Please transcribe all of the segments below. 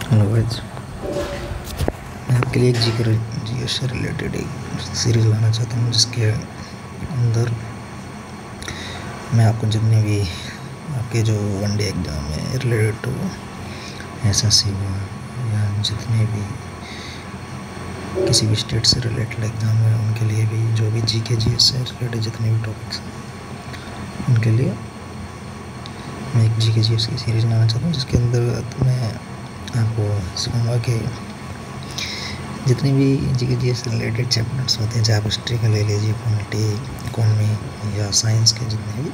Hello guys, मैं आपके लिए एक जीके से रिलेटेड एक सीरीज़ लाना चाहता हूँ जिसके अंदर मैं आपको जितने भी आपके जो वनडे एग्ज़ाम है रिलेटेड टू एसएससी हुआ या जितने भी किसी भी स्टेट से रिलेटेड एग्ज़ाम है उनके लिए भी, जो भी जीके जीएस से रिलेटेड जितने भी टॉपिक्स हैं उनके लिए मैं एक जीके जीएस की सीरीज़ लाना चाहता हूँ जिसके अंदर मैं आपको सिखाऊंगा कि जितने भी जीके जीएस से रिलेटेड चैप्टर्स होते हैं, चाहे आप हिस्ट्री का ले लीजिए, पॉलिटी, इकोनॉमी या साइंस के जितने भी,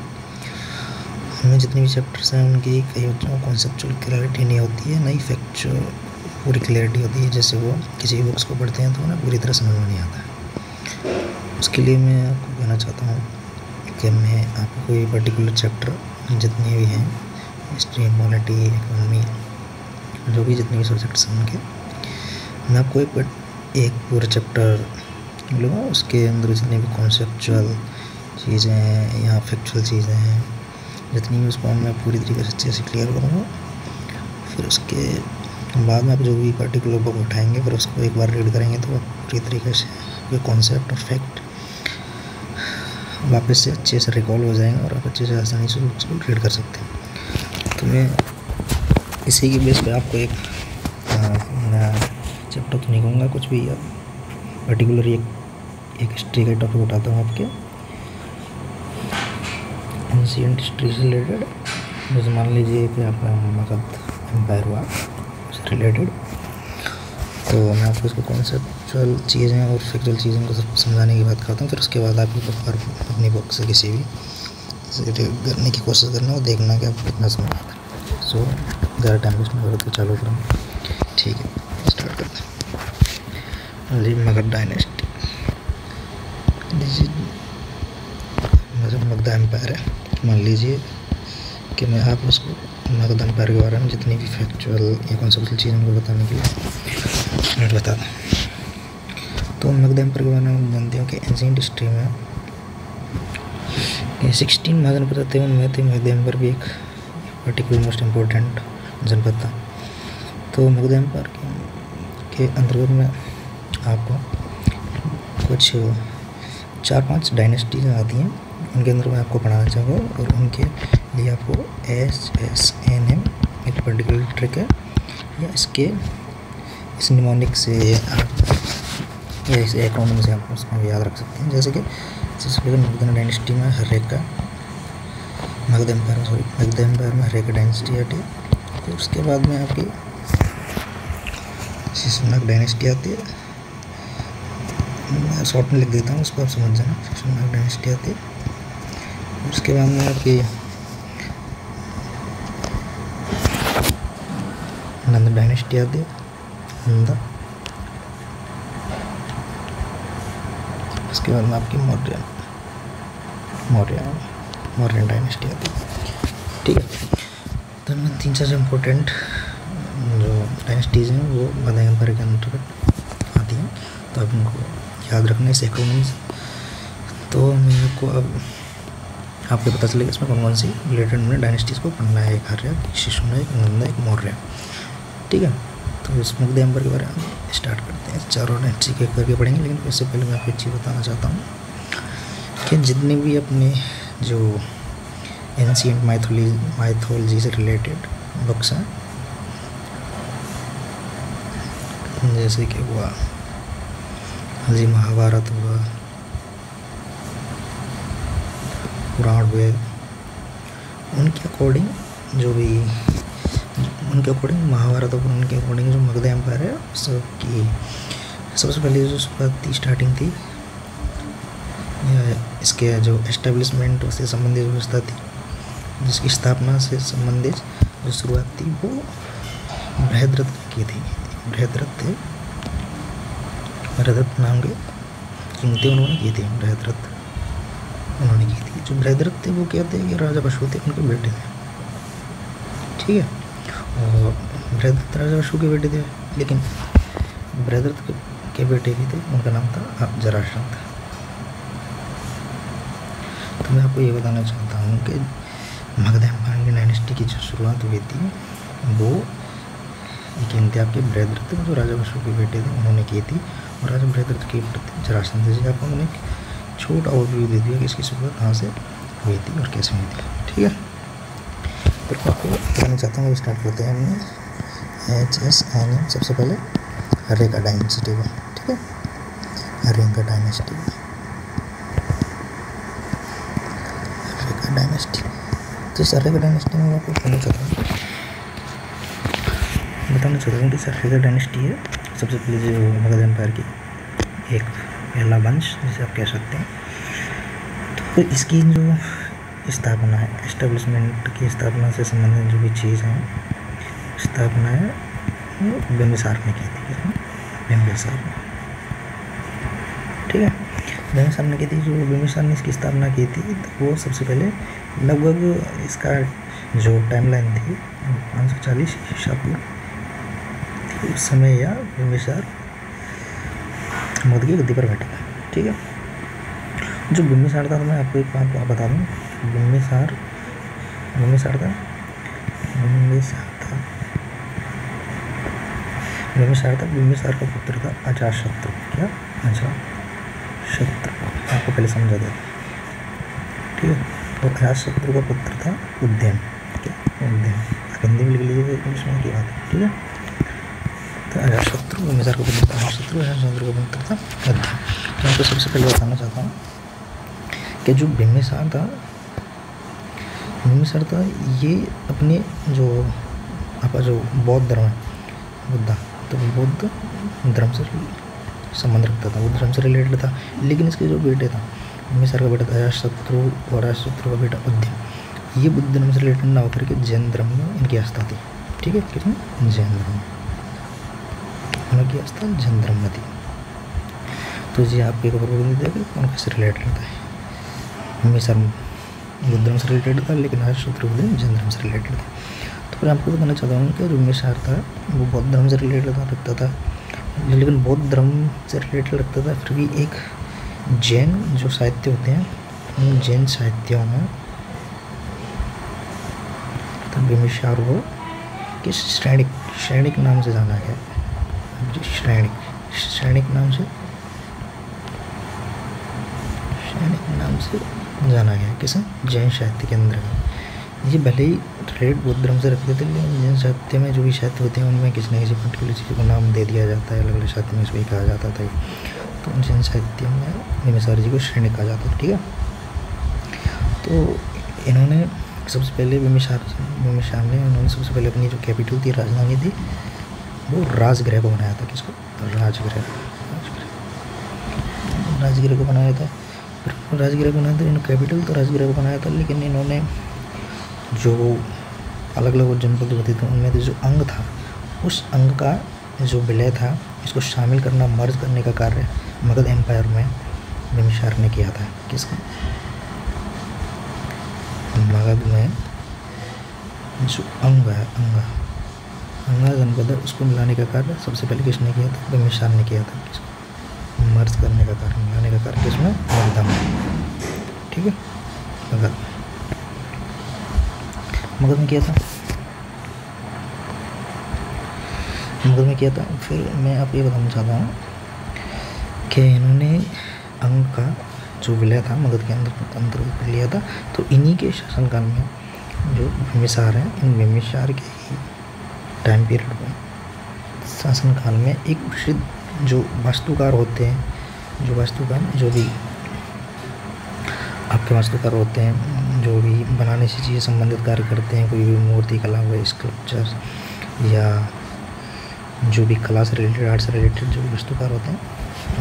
उनमें जितने भी चैप्टर्स हैं उनकी कई बच्चों को कॉन्सेप्चुअल क्लैरिटी नहीं होती है, नई फैक्चुअल पूरी क्लैरिटी होती है। जैसे वो किसी भी बुक्स को पढ़ते हैं तो उन्हें पूरी तरह समझ में नहीं आता है। उसके लिए मैं आपको कहना चाहता हूँ कि मैं आपको कोई पर्टिकुलर चैप्टर जितने भी हैं, हिस्ट्री, पॉलिटी, इकोनॉमी, जो भी जितने भी सब्जेक्ट्स हैं उनके, मैं आपको एक पूरा चैप्टर लूँगा। उसके अंदर जितनी भी कॉन्सेप्चुअल चीज़ें हैं या फैक्चुअल चीज़ें हैं जितनी भी, उसको मैं पूरी तरीके से अच्छे से क्लियर करूँगा। फिर उसके बाद में आप जो भी पर्टिकुलर बुक उठाएंगे फिर उसको एक बार रीड करेंगे तो आप पूरी तरीके से कोई कॉन्सेप्ट और फैक्ट वापस से अच्छे से रिकॉल हो जाएंगे और आप अच्छे से आसानी से उसको रीड कर सकते हैं। तो मैं इसी की बेस पे आपको एक चैप्टर तो नहीं कहूँगा, कुछ भी पर्टिकुलर एक हिस्ट्री का टॉपिक उठाता हूँ आपके एंशिएंट हिस्ट्री से रिलेटेड। जैसे मान लीजिए कि आपका मगध एम्पायर हुआ उससे रिलेटेड, तो मैं आपको इसको कॉन्सेप्चुअल चीज़ें और फैक्चुअल चीज़ें को समझाने की बात करता हूँ। फिर उसके बाद आपको अपनी बुक से किसी भी करने की कोशिश करना और देखना कि आपको कितना समझ आता है। सो ज़्यादा टाइम वेस्ट नहीं करो तो चालू करूँ। ठीक है, स्टार्ट करते हैं। जी, मगध डायनेस्टी, मगध एम्पायर है। मान लीजिए कि मैं आप उसको मगध एम्पायर के बारे में जितनी भी फैक्चुअल या कॉन्सेप्चुअल चीज़ें उनको बताने के लिए बता दें। तो मगध एम्पायर के बारे में जानते हो कि एंशिएंट हिस्ट्री में 16 महाजनपद थे, उनमें थे मगध एम्पायर भी एक पर्टिकुलर मोस्ट इम्पोर्टेंट जनपद था। तो मगध एम्पायर के अंतर्गत में आपको कुछ 4-5 डायनेस्टीज आती हैं, उनके अंदर मैं आपको पढ़ाना चाहूँगा और उनके लिए आपको SSNM एक पर्टिकुलर ट्रिक है या इस निमोनिक से आप या इस एक्रोनिम से आप उसको याद रख सकते हैं। जैसे कि मगध डायनेस्टी में हर्रेका, मगध एम्पायर में हर्रेका डायनेस्टी आती है। फिर उसके बाद में आपकी शिशुनाग डायनेस्टी आती है, मैं शॉर्ट में लिख देता हूँ, उसको आप समझ जाना। शिशुनाग डायनेस्टी आती है। उसके बाद में आपकी नंद डायनेस्टी आती है, नंदा। उसके बाद में आपकी मौर्यन डायनेस्टी आती है। ठीक है, तो इनमें 3-4 इम्पोर्टेंट जो डायनेस्टीज हैं वो मगध एम्पायर के अंतर्गत आती हैं, तो आप उनको याद रखना इस एक्रोनिम से। तो मैं आपको अब आपको पता चलेगा इसमें कौन कौन सी रिलेटेड में डायनेस्टीज को पढ़ना है। एक आर्य, एक शिशुनाग, एक नंदा, एक मौर्य। ठीक है, तो इस मगध एम्पायर के बारे में स्टार्ट करते हैं। चारों डायनेस्टी एक करके पढ़ेंगे, लेकिन इससे पहले मैं आपको एक चीज़ बताना चाहता हूँ कि जितने भी अपने जो एंशिएंट माइथोलॉजी से रिलेटेड बुक्स हैं, जैसे कि हुआ जी महाभारत हुआ, पुराण हुए, उनके अकॉर्डिंग महाभारत और उनके अकॉर्डिंग जो मगध एम्पायर है उसकी सबसे पहले जो स्टार्टिंग थी या इसके जो एस्टेब्लिशमेंट से संबंधित व्यवस्था थी, जिसकी स्थापना से संबंधित जो शुरुआत थी वो बृहद्रथ की थी। बृहद्रथ नाम के कीमती उन्होंने की थी, उन्होंने की थी। जो बृहद्रथ थे वो कहते हैं कि राजा पशु थे, उनके बेटे थे। ठीक है, और बृहद्रथ राजा पशु के बेटे थे, लेकिन बृहद्रथ के बेटे भी थे, उनका नाम था जरासंध। तो मैं आपको ये बताना चाहता हूँ कि मगध एम्पायर की डायनेस्टी की जो शुरुआत हुई थी वो एक किन थे आपके बृहद्रथ, जो राजा अशोक के बेटे थे, उन्होंने की थी। और राजा बृहद्रथ के प्रति जरासंध जी आपको मैंने एक छोटा ओवरव्यू दे दिया कि इसकी शुरुआत कहाँ से हुई थी और कैसे हुई थी। ठीक है, तो आपको बताना चाहता हूँ, स्टार्ट करते हैं हमने HSNM। सबसे पहले रेखा डायनेस्टी को, ठीक है, रेखा डायनेस्टी, रेखा डायनेस्टी। तो इस रेखा डायनेस्टी में आपको बताना चाहता हूँ कि सर रेखा डायनेस्टी है सबसे पहले जो मगध एम्पायर की एक पहला वंश जिसे आप कह सकते हैं। तो इसकी जो स्थापना है, एस्टेब्लिशमेंट की स्थापना से संबंधित जो भी चीज़ है, स्थापना है वो बिंबिसार ने की थी। किसने? बिंबिसार ने। ठीक है, बिंबिसार ने की थी। जो बिंबिसार ने इसकी स्थापना की थी तो वो सबसे पहले लगभग इसका जो टाइमलाइन थी 540 ईसा पूर्व उस समय या बिंबिसार मगध की गद्दी पर बैठा था। ठीक है, जो बिंबिसार था, तो मैं आपको एक बात बता दूँ, बिंबिसार का पुत्र था अजातशत्रु। क्या? अजातशत्रु, आपको पहले समझा देता। ठीक है, तो अजातशत्रु का पुत्र था उद्यम। क्या? उद्यम। हिंदी में लिख लीजिए, इंग्लिश में क्या बात है। ठीक है, तो अजातशत्रु बिंबिसार का पुत्र था अजातशत्रु, अजातशत्रु का पुत्र था उद्यम। तो मैं आपको सबसे पहले बताना चाहता हूँ कि जो बिंबिसार था ये अपने जो आपका जो बौद्ध धर्म है, बुद्धा, तो बौद्ध धर्म से संबंध रखता था, बुद्ध धर्म से रिलेटेड था। लेकिन इसके जो बेटे था, बिंबिसार का बेटा था अजातशत्रु और अजातशत्रु का बेटा उद्यम, ये बुद्ध धर्म से रिलेटेड ना होकर के जैन धर्म में इनकी आस्था थी। ठीक है, किसमें? जैन धर्म में उनकी आस्था जैन धर्म में थी। तो ये आपके खबर को दे देगा कौन कैसे रिलेटेड रहता है। बिंबिसार बुद्ध धर्म से रिलेटेड था, लेकिन अजातशत्रु जैन धर्म से रिलेटेड था। तो मैं आपको बताना चाहता हूँ कि जो बिंबिसार था वो बौद्ध धर्म से रिलेटेड रखता था, लेकिन बौद्ध धर्म से रिलेटेड रखता था, फिर भी एक जैन जो साहित्य होते हैं, उन जैन साहित्यों में तो बिंबिसार को किस श्रेणिक नाम से जाना गया? श्रेणिक नाम से जाना गया। किसे? जैन साहित्य के अंदर। ये भले ही रिलेट बुद्ध धर्म से रखते थे, लेकिन जैन साहित्य में जो भी साहित्य होते हैं उनमें किसी न किसी पर्टिकुलर चीज़ को नाम दे दिया जाता है, अलग अलग साहित्य में इसको ही कहा जाता था। तो जैन साहित्य में बिंबिसार जी को श्रेणिक कहा जाता था। ठीक है, तो इन्होंने सबसे पहले बिंबिसार ने उन्होंने सबसे पहले अपनी जो कैपिटल थी, राजधानी थी, वो राजगृह को बनाया था। किसको? राजगृह को बनाया था। राजगृह को बनाया था, इन्होंने कैपिटल तो राजगृह को बनाया था, लेकिन इन्होंने जो अलग अलग जनपद होते थे उनमें जो अंग था, उस अंग का जो विलय था, इसको शामिल करना, मर्ज करने का कार्य मगध एम्पायर में बिंबिसार ने किया था। किसका? मगध में जो अंग है, अंगा जनपद है, उसको मिलाने का कार्य सबसे पहले किसने किया था? बिंबिसार ने किया था। किसको? मर्ज करने का कार्य, मिलाने का कार्य किसमें? मगध में। ठीक है, मगध में किया था। फिर मैं आपको ये बताना चाहता हूँ कि इन्होंने अंग का जो विलय था मगध के अंदर लिया था। तो इन्हीं के शासनकाल में जो बिंबिसार हैं, इन बिंबिसार के ही टाइम पीरियड में शासनकाल में एक प्रसिद्ध जो वास्तुकार होते हैं, जो भी आपके वास्तुकार होते हैं, जो भी बनाने से चीज़ें संबंधित कार्य करते हैं, कोई भी मूर्ति कला हुआ, स्कल्पचर या जो भी कला से रिलेटेड, आर्ट से रिलेटेड जो भी वास्तुकार होते हैं,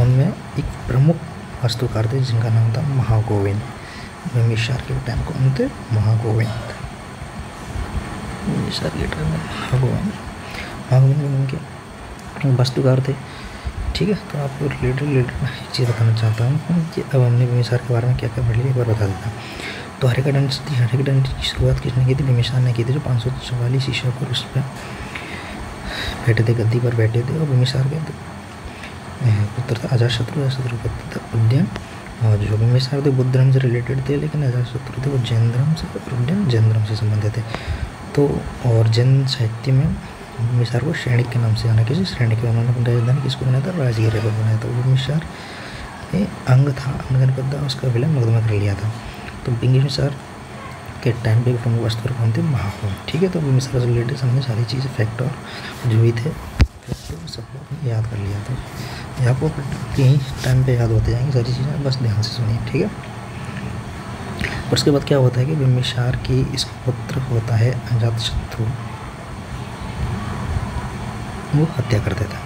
उनमें एक प्रमुख वास्तुकार थे जिनका नाम था महागोविंद। बिंबिसार के टाइम को उनके महागोविंद उनके वास्तुकार थे। ठीक है, तो आपको रिलेटेड एक चीज़ बताना चाहता हूँ कि अब हमने बिंबिसार के बारे में क्या क्या पढ़ लिया, एक बार बता देता हूँ। तो हरेका डायनेस्टी की शुरुआत किसने की थी? बिंबिसार ने की थी, जो 544 ईसा पूर्व उस पर बैठे थे, गद्दी पर बैठे थे। और बिंबिसार के पुत्र था अजातशत्रु का पुत्र था उद्यम। और जो बिंबिसार थे बुद्ध धर्म से रिलेटेड थे, लेकिन अजातशत्रु थे वो जैन धर्म से, और उद्यम जैन धर्म से संबंधित थे। तो और जैन साहित्य में बिम्बिसार को श्रेणिक के नाम से जाना, किसी श्रेणिक के उन्होंने अपनी राजधानी किसको बनाया था, राजगीर को बनाया था। बिम्बिसार ये अंग था, अंग जनपद था, उसका विलय मगध में कर लिया था। तो बिम्बिसार के टाइम पे प्रमुख वस्तु कौन थे, महाकौन। ठीक है, तो बिम्बिसार से रिलेटेड हमने सारी चीज़ें फैक्ट और जो भी थे सबको याद कर लिया था। ये आपको कहीं टाइम पे याद होते जाएंगी सारी चीज़ें, बस ध्यान से सुनिए। ठीक है, और उसके बाद क्या होता है कि बिम्बिसार की इसका पुत्र होता है अजातशत्रु, वो हत्या कर देता है।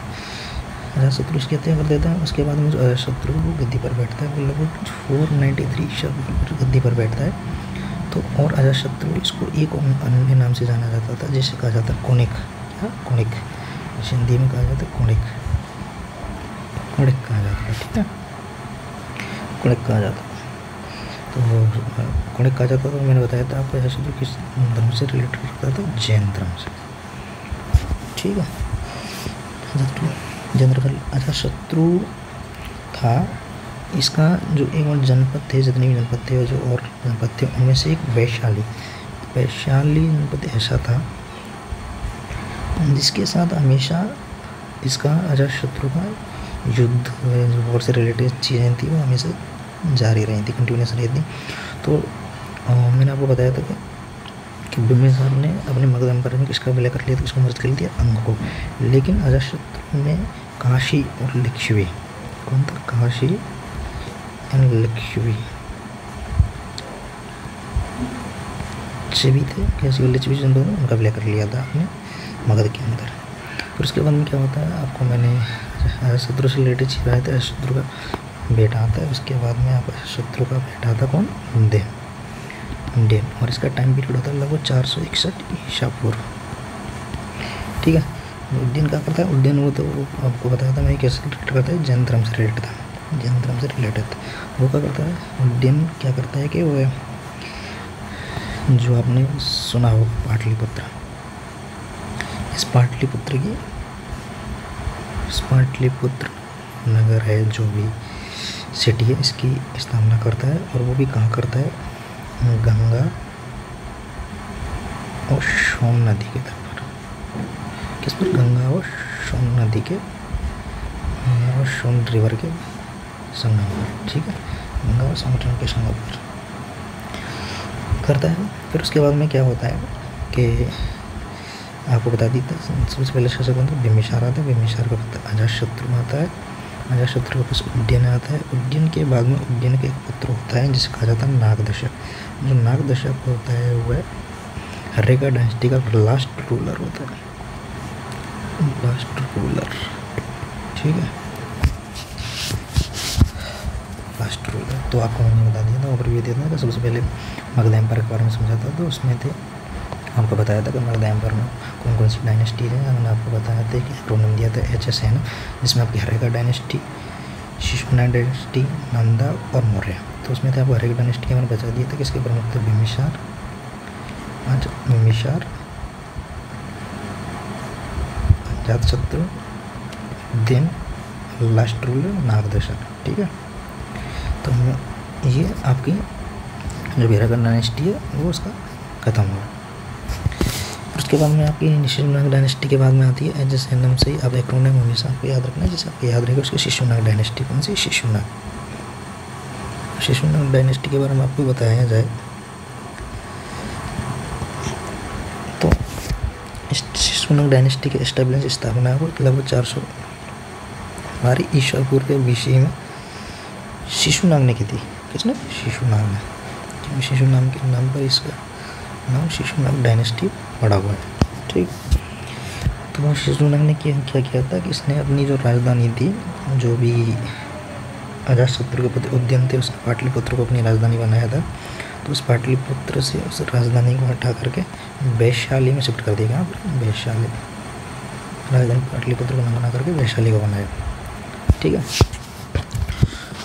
अजातशत्रु इसकी हत्या कर देता है। उसके बाद में जो अजातशत्रु वो गद्दी पर बैठता है, वो लगभग 493 शब्द गद्दी पर बैठता है। तो और अजातशत्रु इसको एक अन्य नाम से जाना जाता था, जिसे कहा जाता है कोणिक। क्या, कोणिक, हिंदी में कहा जाता है कोणिक, कोणिक कहा जाता है। ठीक है, कोणिक कहा जाता है। तो कोणिक कहा जाता था, मैंने बताया था आपको अजातशत्रु किस धर्म से रिलेटेड करता था, जैन धर्म से। ठीक है, अजातशत्रु था, इसका जो एक और जनपद थे, जितने भी जनपद थे जो और जनपद थे उनमें से एक वैशाली जनपद ऐसा था जिसके साथ हमेशा इसका अजातशत्रु का युद्ध जो वॉर से रिलेटेड चीज़ें थी वो हमेशा जारी रही थी, कंटिन्यूस रही थी। तो मैंने आपको बताया था कि बिम्बिसार ने अपने मगध एम्पायर में किसका विलय कर लिया था, किसको मर्ज कर लिया, अंग को। लेकिन अजातशत्रु ने काशी और लिच्छवी, कौन था, काशी एंड लिच्छवी थे, कैसी और लिच्छवी दोनों उनका विलय कर लिया था अपने मगध के अंदर। फिर उसके बाद में क्या होता है, आपको मैंने अजातशत्रु से रिलेटेड चीज़ बताया था। अजातशत्रु का बेटा आता है, उसके बाद में आप अजातशत्रु का बेटा आता कौन, उदयन, और इसका टाइम पीरियड होता है लगभग 461 ईसा पूर्व। ठीक है, उदयन क्या करता है, उदयन वो तो आपको बताया था मैं कैसे रिलेटेड करता है, जैन धर्म से रिलेटेड था, जैन धर्म से रिलेटेड। वो क्या करता है, उदयन क्या करता है कि वो जो आपने सुना होगा पाटलिपुत्र, इस पाटलिपुत्र नगर है, जो भी सिटी है, इसकी स्थापना करता है। और वो भी कहाँ करता है, गंगा और सोन नदी के तट पर। किस पर, गंगा और सोन नदी के और सोन रिवर के संगम पर। ठीक है, गंगा और सोन रिवर के संगम पर करता है। फिर उसके बाद में क्या होता है कि आपको बता दी था, सबसे पहले शासक कौन था, बिम्बिसार आता है। बिम्बिसार का पुत्र अजातशत्रु आता है। अजातशत्रु के पास उदयन आता है। उदयन के बाद में उदयन का एक पुत्र होता है जिसे कहा जाता है नागदशक। जो नागदशक होता है वह हर्यका डायनेस्टी का लास्ट रूलर होता है, लास्ट रूलर। ठीक है, लास्ट रूलर। तो आपको मैंने बता दिया था, ओवरव्यू दिया था। सबसे पहले मगध एम्पायर के बारे में समझा था, तो उसमें थे आपको बताया था कि मगध एम्पायर में कौन कौन सी डायनेस्टी है। मैंने आपको बताया था कि एक्रोनिम दिया था HSN, जिसमें आपकी हर्यका डायनेस्टी, शिशुनाग डायनेस्टी, नंदा और मौर्य। तो उसमें थे आपको हर्यका डायनेस्टी के मैंने बता दिया था कि इसके प्रमुख थे Bimbisara, Ajatashatru, then last ruler Nagadashaka. ठीक है, तो ये आपकी जो हर्यका डायनेस्टी है वो उसका खत्म हुआ। उसके बाद में आपकी शिशुनाग डायनेस्टी के बाद में आती है HSN से। आप एक्रोनिम हमेशा आपको याद रखना है, जैसे आपको याद रहेगा उसकी शिशुनाग डायनेस्टी। कौन सी, शिशुनाग डायनेस्टी के बारे में आपको बताया जाए तो शिशुनाग डायनेस्टी के एस्टेब्लिश स्थापना है वो लगभग 400 हमारी ईसा पूर्व के BC में शिशुनाग ने की थी। किसने, शिशुनाग ने। शिशुनाग के नाम पर इसका नाम शिशुनाग डायनेस्टी पड़ा हुआ है। ठीक, तो शिशुनाग ने क्या किया था कि इसने अपनी जो राजधानी थी, जो भी अजातशत्रु के पुत्र उदयन थे, उसने पाटलिपुत्र को अपनी राजधानी बनाया था। तो उस पाटलिपुत्र से उस राजधानी को हटा करके वैशाली में शिफ्ट कर दिया। वैशाली, राजधानी पाटलिपुत्र को न बना करके वैशाली को बनाया। ठीक है,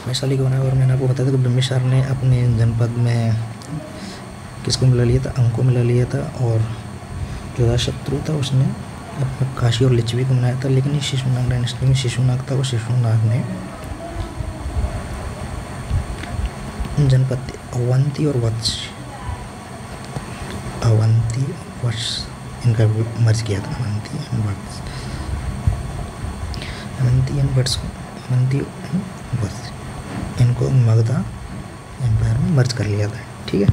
वैशाली को बनाया। और मैंने आपको बताया था कि बिम्बिसार ने अपने जनपद में किसको मिला लिया था, अंग को मिला लिया था। और जो अजातशत्रु था उसने अपना काशी और लिच्छवी को बनाया था। लेकिन इस शिशुनाग डायनेस्टी में शिशुनाग था, और शिशुनाग ने जनपद अवंती और वत्स, इनका मर्ज किया था अवंती इनको मगधा एम्पायर में मर्ज कर लिया था। ठीक है,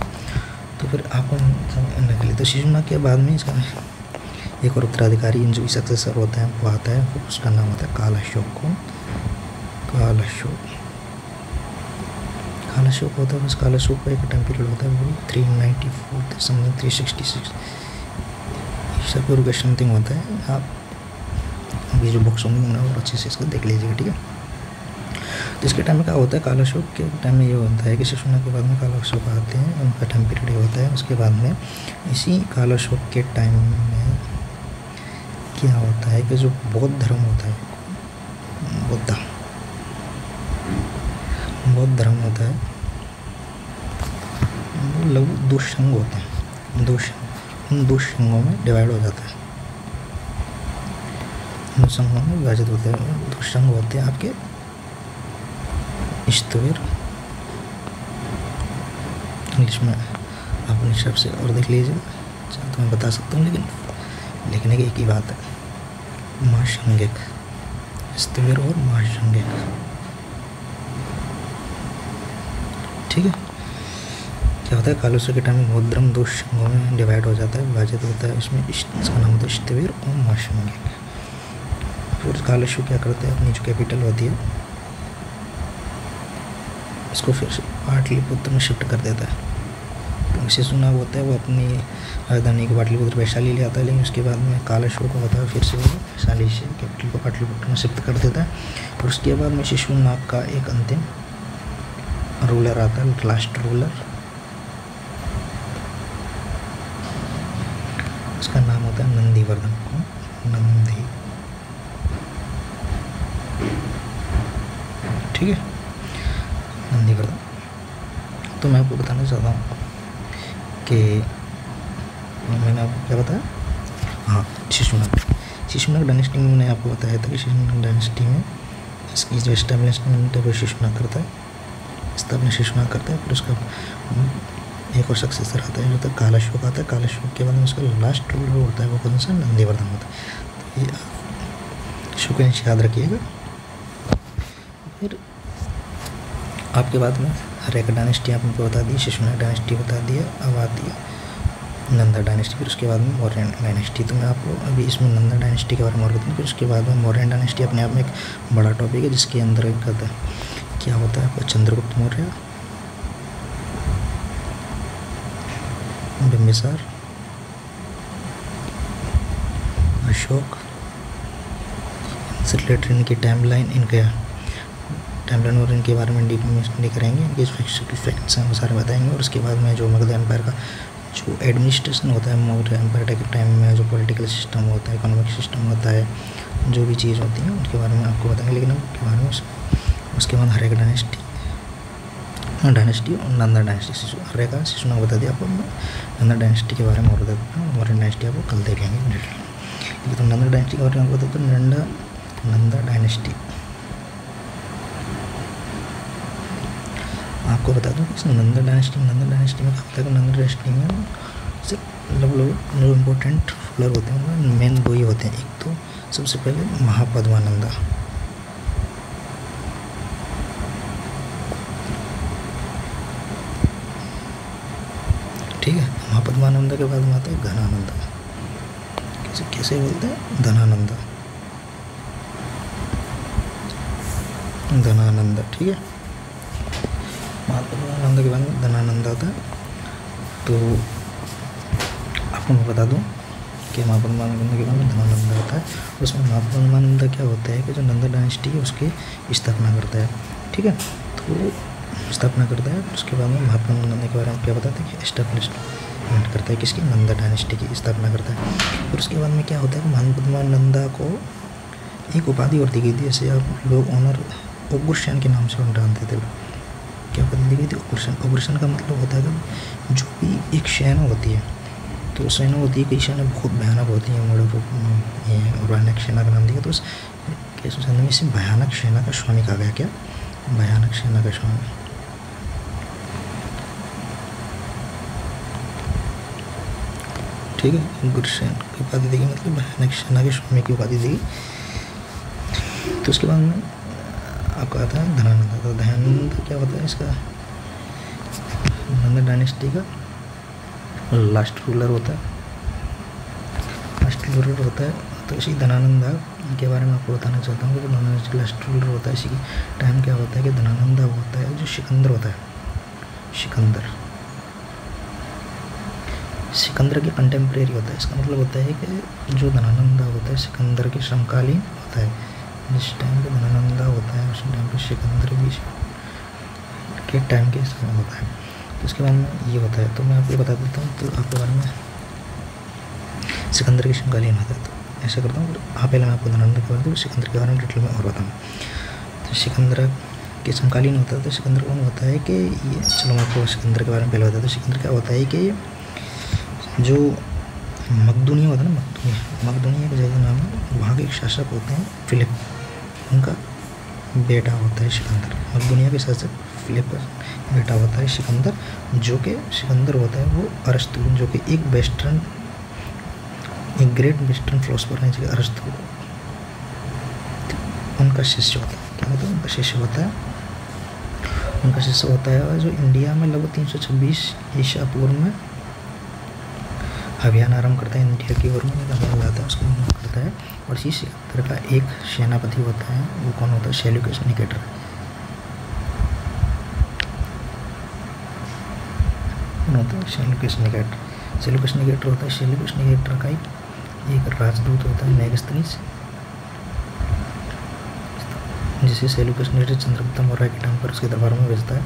तो फिर आपको समझने के लिए तो शिशुनाग के बाद में इसका एक और उत्तराधिकारी जो भी सक्सेसर होता है वो आता है, उसका नाम होता है कालाशोक होता है। उस कालाशोक का एक टाइम पीरियड होता है वो 394 समथिंग 366 ईसा पूर्व का समथिंग होता है। आप अभी जो बुक्स होंगी वो अच्छे से इसको देख लीजिएगा। ठीक है, तो इसके टाइम में क्या होता है, कालाशोक के टाइम में ये होता है कि शिशुनाग के बाद में कालाशोक आते हैं, उनका टाइम पीरियड ये होता है। उसके बाद में इसी कालाशोक के टाइम में क्या होता है कि जो बौद्ध धर्म होता है, बौद्ध धर्म होता है, वो लगभग 2 संघ होते हैं, 2 संघों में डिवाइड हो जाता है, 2 संघों में विभाजित होते हैं। 2 संघ होते हैं आपके स्थविर, इंग्लिश में आप अपने हिसाब से और देख लीजिए, तो मैं बता सकता हूँ, लेकिन लिखने की एक ही बात है, महासंज्ञक, स्थविर और महासंज्ञक। ठीक है, क्या होता है, कालाशोक के टाइम में बौद्ध धर्म 2 संघों में डिवाइड हो जाता है, विभाजित होता है। इसमें इसका नाम होता है स्थविर और महासंज्ञक। फिर कालाशोक क्या करते हैं, अपनी जो कैपिटल होती है इसको फिर से पाटलिपुत्र में शिफ्ट कर देता है। तो शिशुनाग होता है वो अपनी राजधानी को पाटलिपुत्र वैशाली ले आता है, लेकिन उसके बाद में कालाशोक होता है फिर से वो वैशाली से कैपिटल को पाटलिपुत्र में शिफ्ट कर देता है। और उसके बाद में शिशुनाग का एक अंतिम रूलर आता है, लास्ट रूलर, उसका नाम होता है नंदीवर्धन। ठीक है, नंदीवर्धन। तो मैं आपको बताना चाहता हूँ कि मैंने आपको क्या बताया, हाँ, शिशुनाग डायनेस्टी में मैंने आपको बताया था कि शिशुनाग डायनेस्टी में इसकी जो एस्टेब्लिशमेंट है वो शिशुनाग करता है, स्थापना शिशुनाग करता है। फिर उसका एक और सक्सेसर आता है जो तक कालाशोक आता है। कालाशोक के बाद में उसका लास्ट रूलर होता है वो कौन सा, नंदीवर्धन होता है। तो ये सीक्वेंस याद रखिएगा। फिर आपके बाद में हर एक डायनेस्टी आपको बता दी, शिशुनाग डायनेस्टी बता दिया, अब आती है नंदा डायनेस्टी, फिर उसके बाद में मौर्यन डायनेस्टी। तो मैं आपको अभी इसमें नंदा डायनेस्टी के बारे में और बताऊँ। फिर उसके बाद में मौर्यन डायनेस्टी अपने आप में एक बड़ा टॉपिक है, जिसके अंदर क्या होता है, आपको चंद्रगुप्त मौर्य, बिंबिसार, अशोक से रिलेटेड इनकी टाइमलाइन और इनके बारे में डीप में स्टडी करेंगे, इनके फैक्ट्स हैं वो सारे बताएंगे। और उसके बाद में जो मगध एम्पायर का जो एडमिनिस्ट्रेशन होता है, मौर्य एम्पायर के टाइम में जो पॉलिटिकल सिस्टम होता है, इकोनॉमिक सिस्टम होता है, जो भी चीज़ होती है उनके बारे में आपको बताएंगे। लेकिन उनके बारे में उसके बाद हर एक डायनेस्टी और नंदा डायनेस्टी, हर एक शिशुनाग बता दिया आपको। नंदा डायनेस्टी के बारे में और बताता हूँ, मौर्यन डायनेस्टी आपको कल देखेंगे। तो नंदा डायनेस्टी के बारे में आपको बताता हूँ। नंदा डायनेस्टी आपको बता दूँ कि नंदा डायनेस्टी में क्या होता है, नंदा डायनेस्टी में सिर्फ इम्पोर्टेंट रूलर होते हैं, मेन 2 ही होते हैं। एक तो सबसे पहले महापद्मानंदा, ठीक है, महापद्मानंदा के बाद में आता है घनानंदा, कैसे बोलते हैं, धनानंदा, ठीक है। महापद्मानंद के बाद में धनानंद आता है। तो आपको मैं बता दूं कि महापद्मानंद के बाद में धनानंद आता है। उसमें महापद्मानंद क्या होता है कि जो नंदा डायनेस्टी है उसकी स्थापना करता है, ठीक है। तो स्थापना करता है, उसके बाद में महापद्मानंद के बारे में क्या बताते हैं कि एस्टेब्लिशमेंट करता है, किसकी, नंदा डायनेस्टी की स्थापना करता है। फिर उसके बाद में क्या होता है कि महापद्मानंद को एक उपाधि और दी गई थी, जैसे आप लोग ऑनर उग्रसेन के नाम से जानते थे। क्या उपाधि दी गई थी, उग्रसेन का मतलब होता है कि जो भी एक सेना होती है, तो सेना होती है, कई सेना बहुत भयानक होती है, और भयानक सेना का नाम दिया। तो उस में से भयानक सेना का स्वामी कहा गया, क्या, भयानक सेना का स्वामी। ठीक है। गुरसेन की उपाधि देगी, मतलब भयानक सेना के स्वामी की उपाधि देगी। तो उसके बाद में आपका आता है धनानंद। तो धनानंद क्या होता है इसका, नंद डायनेस्टी का लास्ट रूलर होता है, लास्ट रूलर होता है। तो इसी धनानंदा के बारे में आपको बताना चाहता हूँ कि धनानंद लास्ट रूलर होता है। इसी टाइम क्या होता है कि धनानंदा होता है जो सिकंदर होता है, सिकंदर के कंटेम्प्रेरी होता है। इसका मतलब होता है कि जो धनानंदा होता है सिकंदर के समकालीन होता है। जिस टाइम पे धनानंदा होता है उस टाइम पे सिकंदर भी के टाइम के समय होता है। तो उसके बाद में ये होता है। तो मैं आपको बता देता हूँ तो आपके बारे में सिकंदर के समकालीन होता है। तो ऐसा करता हूँ, पहले मैं आपको धनानंदा के बारे में सिकंदर के बारे में डिटेल में और बताऊँ। तो सिकंदर के समकालीन होता है। तो सिकंदर कौन होता है कि ये, चलो मैं आपको सिकंदर के बारे में पहले बताता हूँ। तो सिकंदर क्या होता है कि जो मकदूनिया होता है ना, मकदूनिया की जगह नाम है, वहाँ के एक शासक होते हैं फिलिप, उनका बेटा होता है सिकंदर। मकदूनिया के शासक फिलिप का बेटा होता है सिकंदर, जो कि सिकंदर होता है वो अरस्तु, जो कि एक ग्रेट वेस्टर्न फिलोसफर है जो अरस्तु, उनका शिष्य होता है। क्या होता है, उनका शिष्य होता है, उनका शिष्य होता है। और जो इंडिया में लगभग 326 ईसा पूर्व में अभियान आरंभ करता है, इंडिया की ओर में अभियान लाता है, उसको करता है। और इसी सिकंदर का एक सेनापति होता है, वो कौन होता है, सेल्यूकस निकेटर होता है। सेल्यूकस निकेटर होता है। सेल्यूकस निकेटर का एक राजदूत होता है मेगास्थनीज, जिसे सेल्यूकस निकेटर चंद्रगुप्त मौर्य के टाइम पर उसके दरबार में भेजता है।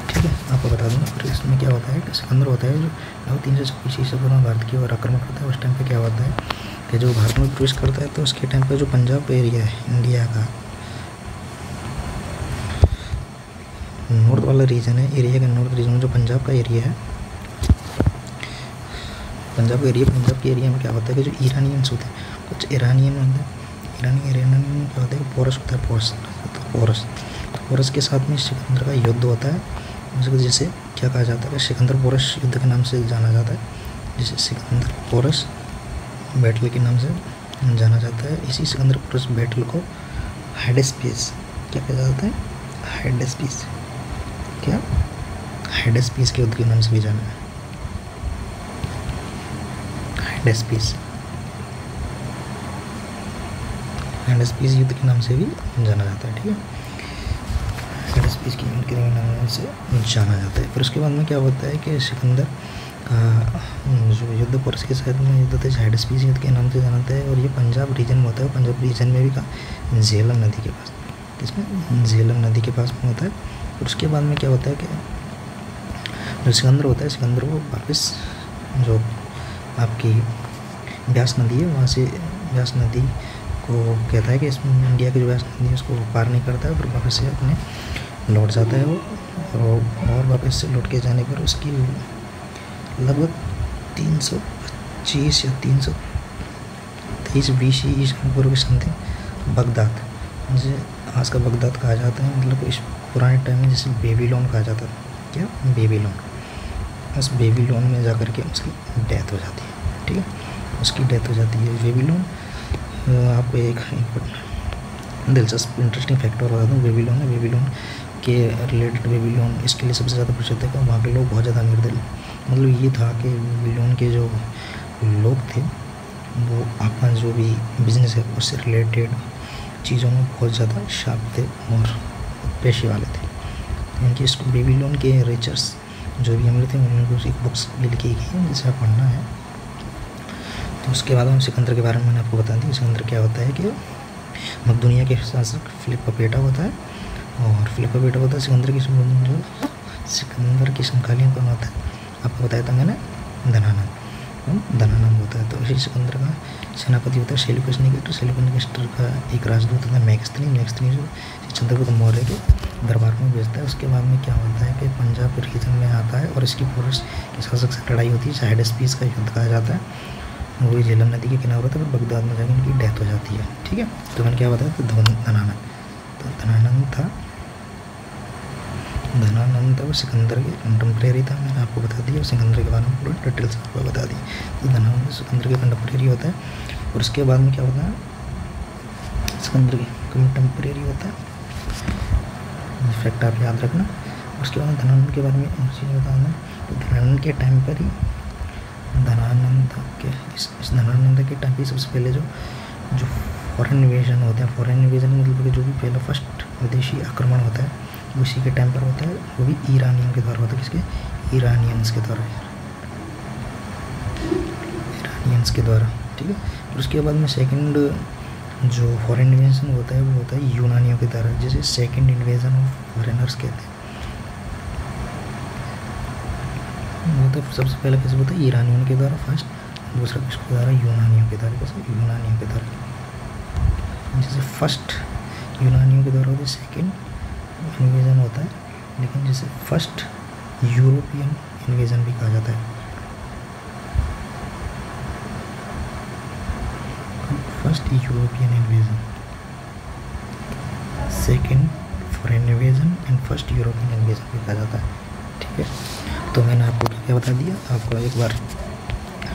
ठीक है, आपको बता दूंगा। फिर इसमें क्या होता है कि सिकंदर होता है जो 326 ईसा पूर्व में भारत की ओर आक्रमण करता है। उस टाइम पे क्या होता है कि जो भारत में प्रवेश करता है, तो उसके टाइम पे जो पंजाब एरिया है इंडिया का नॉर्थ वाला रीजन है, एरिया का नॉर्थ रीजन जो पंजाब का एरिया है, पंजाब के एरिया में क्या होता है कि जो ईरानियंस होते हैं, कुछ ईरानियन होते हैं, ईरानियन में क्या होता है कि पोरस होता है, पोरस के साथ में सिकंदर का युद्ध होता है, जिसे क्या कहा जाता है कि सिकंदर पोरस युद्ध के नाम से जाना जाता है, जिसे सिकंदर पोरस बैटल के नाम से जाना जाता है। इसी सिकंदर पोरस बैटल को हाइडेस्पीस क्या कहा जाता है, हाइडेस्पीस के युद्ध के नाम से भी जाना है, हाइडेस्पीस युद्ध के नाम से भी जाना जाता है। ठीक है, हाइडेस्पीस के युद्ध के नाम से जाना जाता है। फिर उसके बाद में क्या होता है कि सिकंदर का जो युद्ध पोरस के साथ में युद्ध होता है हाइडेस्पीस युद्ध के नाम से जाना जाता है। और ये पंजाब रीजन में होता है। पंजाब रीजन में भी कहा झेलम नदी के पास, किसमें, झेलम नदी के पास में होता है। और उसके बाद में क्या होता है कि जो सिकंदर होता है, सिकंदर को वापस जो आपकी ब्यास नदी है, वहाँ से ब्यास नदी को कहता है कि इसमें इंडिया की जो ब्यास नदी है उसको पार नहीं करता है, फिर वापस से अपने लौट जाता है वो। और वापस से लौट के जाने पर उसकी लगभग 325 या 323 BC ईसा पूर्व के समथिंग बगदाद, जिसे आज का बगदाद कहा जाता है, मतलब इस पुराने टाइम में जैसे बेबीलोन कहा जाता था। क्या, बेबीलोन। उस बेबीलोन में जाकर के उसकी डेथ हो जाती है। ठीक है, उसकी डेथ हो जाती है बेबीलोन। आपको एक दिलचस्प इंटरेस्टिंग फैक्टर बता दूँ, बेबीलोन के रिलेटेड, बेबीलोन इसके लिए सबसे ज़्यादा प्रसिद्ध है कि वहाँ के लोग बहुत ज़्यादा अमीर थे। मतलब ये था कि बेबीलोन के जो लोग थे वो अपना जो भी बिजनेस है उससे रिलेटेड चीज़ों में बहुत ज़्यादा शार्प थे और पेशे वाले थे। इनकी इसको बेबीलोन के रिचर्स जो भी अमीर थे उनको एक बुक्स भी लिखी गई है जिसे आप पढ़ना है। तो उसके बाद हम सिकंदर के बारे में मैंने आपको बता दी। सिकंदर क्या होता है कि मकदूनिया के शासक फिलिप का बेटा होता है, और फिलिप का बेटा होता है सिकंदर की समकालीन कौन होता है, आपको बताया था मैंने, धनानंद होता है। तो इसी सिकंदर का सेनापति होता है सेल्यूकस निकेटर का एक राजदूत होता है मेगास्थनीज जो चंद्रगुप्त मौर्य के दरबार में भेजता है। उसके बाद में क्या होता है कि पंजाब रीजन में आता है और इसकी पोरस के शासक से लड़ाई होती है, हाइडेस्पीस का युद्ध कहा जाता है। वही झेलम नदी के किनारे होता है, फिर बगदाद में जाकर इनकी डेथ हो जाती है। ठीक है, तो मैंने क्या बताया, तो धनानंद था धनानंद और सिकंदर के कंटेम्प्रेरी था, मैंने आपको बता दिया। और सिकंदर के बारे में पूरा डिटेल से आपको बता दी। तो धनानंद सिकंदर के कंटेम्प्रेरी होता है। और उसके बाद में क्या होता है, सिकंदर के कंटेम्प्रेरी होता है, फैक्ट आप याद रखना। उसके बाद धनानंद के बारे में चीज़ बताना। तो धनानंद के टाइम पर ही धनानंद के टाइम पर सबसे पहले जो फॉरेन इन्वेजन होते हैं, फॉरेन इन्वेजन मतलब कि जो भी पहला फर्स्ट विदेशी आक्रमण होता है उसी के टाइम पर होता है, वो भी ईरानियों के द्वारा होता है। किसके? ईरानियंस के द्वारा, ईरानियंस के द्वारा, ठीक है। और उसके बाद में सेकंड जो फॉरेन इन्वेजन होता है वो होता है यूनानियों के द्वारा, जिसे सेकंड इन्वेजन ऑफ फॉरेनर्स कहते हैं। वो तो सबसे पहले कैसे होता है, ईरानियों के द्वारा फर्स्ट, दूसरा किसके द्वारा, यूनानियों के द्वारा। कैसे? यूनानियों के द्वारा। जैसे फर्स्ट यूनानियों के द्वारा होता है, सेकेंड इन्वेजन होता है, लेकिन जैसे फर्स्ट यूरोपियन इन्वेजन भी कहा जाता है। First European invasion, second foreign invasion and first European invasion भी कहा जाता है, ठीक है। तो मैंने आपको क्या बता दिया, आपको एक बार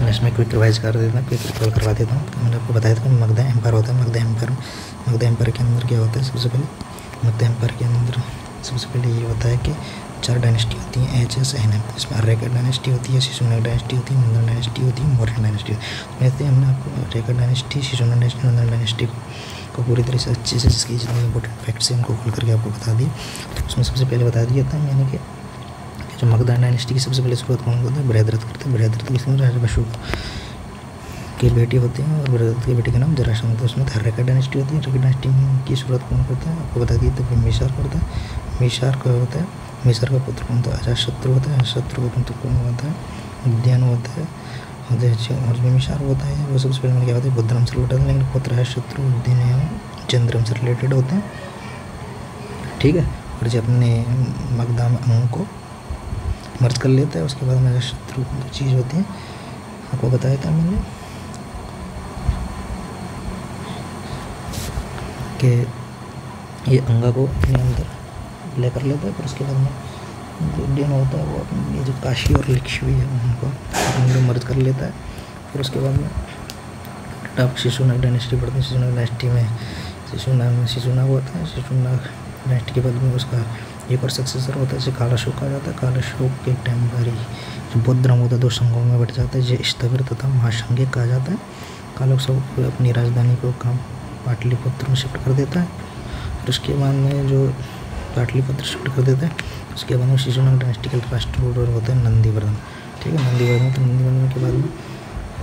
इसमें क्विक रिवाइज कर देता हूँ, क्विक रिकॉल करवा देता हूँ। तो मैंने आपको बताया था कि मगधा एम्पायर होता है। मगधा एम्पायर के अंदर क्या होता है, सबसे पहले मगधा एम्पायर के अंदर सबसे पहले ये होता है कि 4 डायनेस्टी होती हैं, HSNM। इसमें अरेका डायनेस्टी होती है, शिशुनाग डायनेस्टी होती है, नंदन डायनेस्टी होती है, मौर्य डायनेस्टी होती है। वैसे हमने आपको अरेका डायनेस्टी, शिशुनाग डायनेस्टी, नंदन डायनेस्टी को पूरी तरह से अच्छे से जिसकी जितनी इंपॉर्टेंट फैक्ट्स हैं उनको खोल करके आपको बता दिए। तो उसमें सबसे पहले बता दिया था मैंने कि जो मगधा डायनेस्टी की सबसे पहले शुरुआत कौन करता है, बृहद्रथ करते हैं। बृहद्रथ किसमें, राजा बशु के बेटे होते हैं, और बृहद्रथ के बेटे का नाम जरासंध। तो उसमें हर्रेका डायनेस्टी होती है। हर्रेका डायनेस्टी की शुरुआत कौन करता है, आपको बता दिए। तो बिम्बिसार करता है। बिम्बिसार का होता है, बिम्बिसार का पुत्र कौन था, अजातशत्रु होता है। अजातशत्रु का पुत्र कौन होता है, उद्यान होता है। और बिम्बिसार होता है वो सबसे पहले क्या होता है, बुद्धराम से रिलेटेड, लेकिन पुत्र अजातशत्रु, उद्यान, चंद्रम से रिलेटेड होते हैं, ठीक है। और जब अपने मगधा में अंग को मर्ज कर लेता है, उसके बाद में अजातशत्रु जो चीज़ होती है आपको बताया था मैंने कि ये अंगा को अपने अंदर लेकर लेता है। फिर उसके बाद में जो उद्यान होता है वो अपने ये जो काशी और लिच्छवी है उनको अपने अंदर मर्ज कर लेता है। फिर उसके बाद में आप शिशुनाग डायनेस्टी पढ़ते हैं। शिशुनाग डायनेस्टी में शिशुनाग होता है। शिशुनाग डायनेस्टी के बाद में उसका एक और सक्सेसर होता है जिसे कालाशोक कहा जाता है। कालाशोक के टाइम पर ही जो बौद्ध धर्म होता है 2 संघों में बट जाता है, जो स्थविर तथा महासंघिक कहा जाता है। कालाशोक अपनी राजधानी को पाटलिपुत्र में शिफ्ट कर देता है। फिर उसके बाद में जो पाटलिपुत्र शिफ्ट कर देता है, उसके बाद में शिशुनाग डायनेस्टी के राष्ट्र रूलर होता है नंदीवर्धन, ठीक है। नंदीवर्धन, तो नंदीवर्धन के बाद में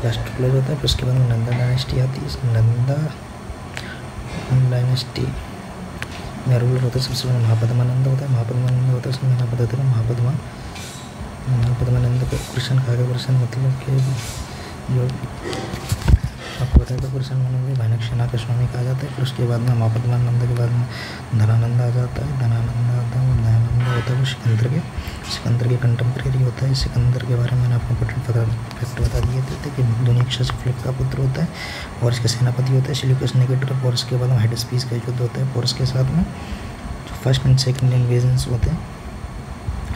राष्ट्र रूलर होता है। फिर उसके बाद में नंदा डायनेस्टी आती है। नंदा डायनेस्टी में रूलर होता है सबसे पहले महापद्मानंद होता है। महापद्मानंद होता है, उसमें मैंने आपको बताया था महापद्मानंद को कृष्ण कहा गया। कृष्ण मतलब कि जो आपको बताया था कृष्ण मनोगे भैनक्षना का स्वामी कहा जाता है। फिर उसके बाद में महापद्मानंद के बाद में धनानंद आ जाता है। धनानंद आता है, धनानंद होता है वो सिकंदर के कंटेम्प्रेरी होता है। सिकंदर के बारे में मैंने आपको फैक्ट बता दिए थे कि मकदूनिया से फ्लिप का पुत्र होता है और इसका सेनापति होता है सिल्यूकस निकेटर। और इसके बाद में हाइडेस्पीस का युद्ध होता है। और इसके साथ में जो फर्स्ट एंड सेकेंड इन्वेजन्स होते हैं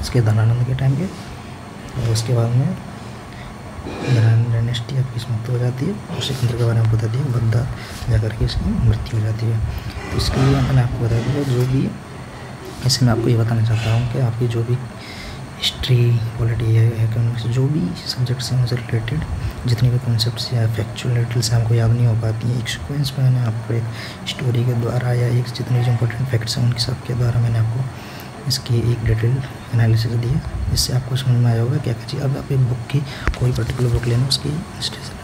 इसके धनानंद के टाइम के। और उसके बाद में धनानंद डायनेस्टी आपकी समाप्त हो जाती है। और सिकंदर के बारे में बता दिया, बगदाद जाकर के इसकी मृत्यु हो जाती है। तो इसके लिए मैंने आपको बता दिया जो भी, इससे मैं आपको ये बताना चाहता हूँ कि आपकी जो भी हिस्ट्री, पॉलिटी है, इकोनॉमिक्स, जो भी सब्जेक्ट्स हैं उनसे रिलेटेड जितनी भी कॉन्सेप्ट्स या फैक्चुअल डिटेल्स हमको याद नहीं हो पाती हैं, एक सीक्वेंस में मैंने आपको एक स्टोरी के द्वारा या एक जितने जो इंपॉर्टेंट फैक्ट्स हैं उनके सब के द्वारा मैंने आपको इसकी एक डिटेल एनालिसिस दी है। इससे आपको समझ में आया होगा क्या क्या चीज़। अब आप एक बुक की कोई पर्टिकुलर बुक लेना, उसकी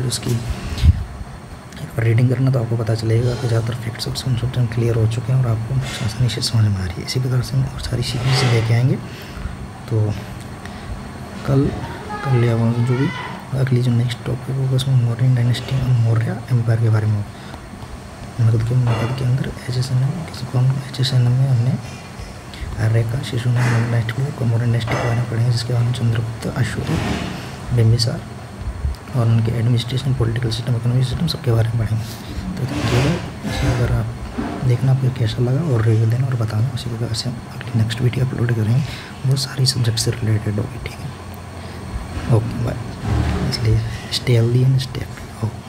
उसकी रीडिंग करना तो आपको पता चलेगा कि ज़्यादातर फैक्ट्स कॉन्सेप्ट क्लियर हो चुके हैं और आपको आसानी से समझ में आ रही है। इसी प्रकार से हम और सारी चीज़ें लेके आएंगे। तो कल ले आऊँगा जो भी अगली जो नेक्स्ट टॉपिक होगा उसमें मौर्यन डायनेस्टी और मौर्य एम्पायर के बारे में होगा। मगध के अंदर HSNM में हमने आर्यका, शिशुनाग, मौर्य डायनेस्टी, मौर्य डायनेस्टी के बारे में पढ़ेंगे, जिसके बारे में चंद्रगुप्त, अशोक, बिम्बिसार और उनके administration, political system, economic system सबके बारे में पढ़ेंगे। तो अगर आप देखना आपको कैसा लगा और रिव्यू देना और बताना। उसी प्रकार से हम अगली नेक्स्ट वीडियो अपलोड करेंगे, वो सारी सब्जेक्ट से रिलेटेड होगी। ठीक है, ओके बाय। इसलिए stay healthy and stay happy. Okay.